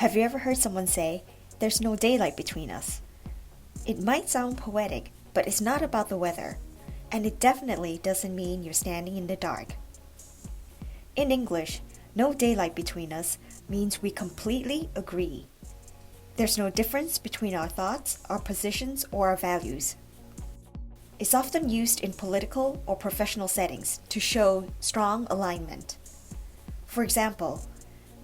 Have you ever heard someone say, "There's no daylight between us"? It might sound poetic, but it's not about the weather, and it definitely doesn't mean you're standing in the dark. In English, no daylight between us means we completely agree. There's no difference between our thoughts, our positions, or our values. It's often used in political or professional settings to show strong alignment. For example,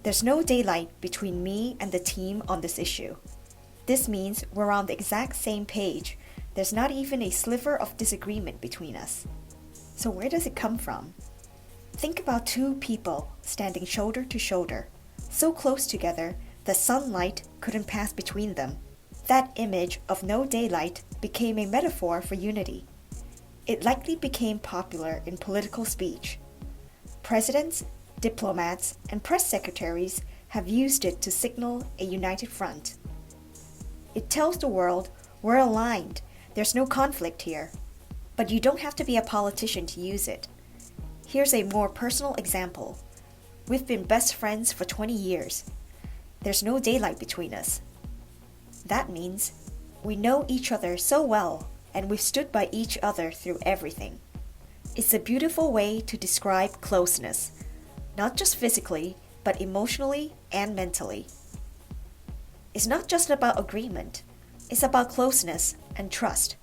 there's no daylight between me and the team on this issue. This means we're on the exact same page. There's not even a sliver of disagreement between us. So where does it come from? Think about two people standing shoulder to shoulder, so close together that sunlight couldn't pass between them. That image of no daylight became a metaphor for unity. It likely became popular in political speech. Presidents, diplomats, and press secretaries have used it to signal a united front. It tells the world, we're aligned, there's no conflict here. But you don't have to be a politician to use it. Here's a more personal example. We've been best friends for 20 years. There's no daylight between us. That means we know each other so well, and we've stood by each other through everything. It's a beautiful way to describe closeness, not just physically, but emotionally and mentally. It's not just about agreement, it's about closeness and trust.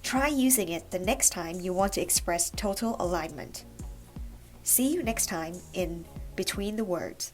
Try using it the next time you want to express total alignment. See you next time in Between the Words.